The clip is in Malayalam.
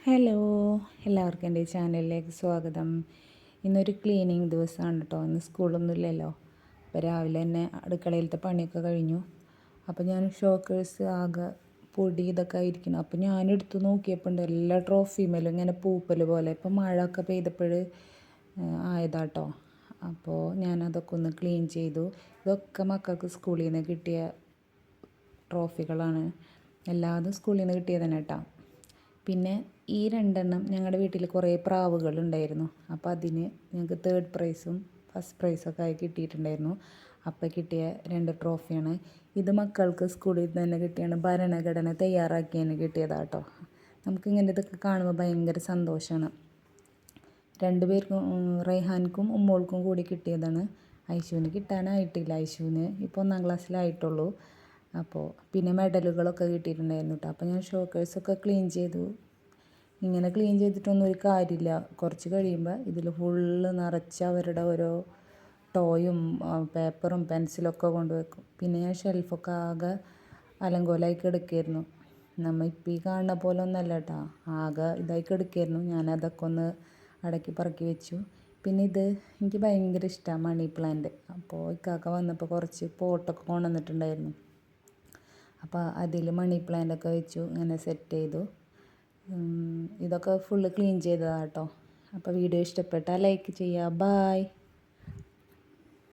ഹലോ, എല്ലാവർക്കും എൻ്റെ ചാനലിലേക്ക് സ്വാഗതം. ഇന്നൊരു ക്ലീനിങ് ദിവസമാണ് കേട്ടോ. ഇന്ന് സ്കൂളൊന്നും ഇല്ലല്ലോ. അപ്പോൾ രാവിലെ തന്നെ അടുക്കളയിലത്തെ പണിയൊക്കെ കഴിഞ്ഞു. അപ്പോൾ ഞാൻ ഷോക്കേഴ്സ് ആകെ പൊടി ഇതൊക്കെ ആയിരിക്കണം. അപ്പോൾ ഞാനെടുത്ത് നോക്കിയപ്പോൾ ഉണ്ട് എല്ലാ ട്രോഫിമേലും ഇങ്ങനെ പൂപ്പൽ പോലെ. ഇപ്പോൾ മഴയൊക്കെ പെയ്തപ്പോൾ ആയതാട്ടോ. അപ്പോൾ ഞാനതൊക്കെ ഒന്ന് ക്ലീൻ ചെയ്തു. ഇതൊക്കെ മക്കൾക്ക് സ്കൂളിൽ നിന്ന് കിട്ടിയ ട്രോഫികളാണ്. എല്ലാതും സ്കൂളിൽ നിന്ന് കിട്ടിയത് തന്നെ കേട്ടോ. പിന്നെ ഈ രണ്ടെണ്ണം ഞങ്ങളുടെ വീട്ടിൽ കുറേ പ്രാവുകളുണ്ടായിരുന്നു. അപ്പോൾ അതിന് ഞങ്ങൾക്ക് 3rd പ്രൈസും ഫസ്റ്റ് പ്രൈസൊക്കെ ആയി കിട്ടിയിട്ടുണ്ടായിരുന്നു. അപ്പോൾ കിട്ടിയ 2 ട്രോഫിയാണ്. ഇത് മക്കൾക്ക് സ്കൂളിൽ നിന്ന് തന്നെ കിട്ടിയാണ്. ഭരണഘടന തയ്യാറാക്കിയതിന് കിട്ടിയതാണ് കേട്ടോ. നമുക്കിങ്ങനെ ഇതൊക്കെ കാണുമ്പോൾ ഭയങ്കര സന്തോഷമാണ്. 2 പേർക്കും, റൈഹാൻക്കും ഉമ്മോൾക്കും കൂടി കിട്ടിയതാണ്. ഐശുവിന് കിട്ടാനായിട്ടില്ല. ഐശുവിന് ഇപ്പോൾ 1ാം ക്ലാസ്സിലായിട്ടുള്ളൂ. അപ്പോൾ പിന്നെ മെഡലുകളൊക്കെ കിട്ടിയിട്ടുണ്ടായിരുന്നു കേട്ടോ. അപ്പോൾ ഞാൻ ഷോക്കേഴ്സൊക്കെ ക്ലീൻ ചെയ്തു. ഇങ്ങനെ ക്ലീൻ ചെയ്തിട്ടൊന്നും ഒരു കാര്യമില്ല. കുറച്ച് കഴിയുമ്പോൾ ഇതിൽ ഫുള്ള് നിറച്ച് അവരുടെ ഓരോ ടോയും പേപ്പറും പെൻസിലൊക്കെ കൊണ്ടുവെക്കും. പിന്നെ ഞാൻ ഷെൽഫൊക്കെ ആകെ അലങ്കോലമായി കിടക്കുകയായിരുന്നു. നമ്മൾ ഇപ്പോൾ ഈ കാണുന്ന പോലെ ഒന്നല്ല കേട്ടോ, ആകെ ഇതായി കിടക്കുകയായിരുന്നു. ഞാനതൊക്കെ ഒന്ന് അടക്കി പറക്കി വെച്ചു. പിന്നെ ഇത് എനിക്ക് ഭയങ്കര ഇഷ്ടമാണ്, മണി പ്ലാന്റ്. അപ്പോൾ ഇക്കാക്ക വന്നപ്പോൾ കുറച്ച് പോട്ടൊക്കെ കൊണ്ടുവന്നിട്ടുണ്ടായിരുന്നു. അപ്പോൾ അതിൽ മണി പ്ലാന്റൊക്കെ വെച്ചു, ഇങ്ങനെ സെറ്റ് ചെയ്തു. ഇതൊക്കെ ഫുള്ള് ക്ലീൻ ചെയ്തതാണ് കേട്ടോ. അപ്പോൾ വീഡിയോ ഇഷ്ടപ്പെട്ടാൽ ലൈക്ക് ചെയ്യുക. ബായ്.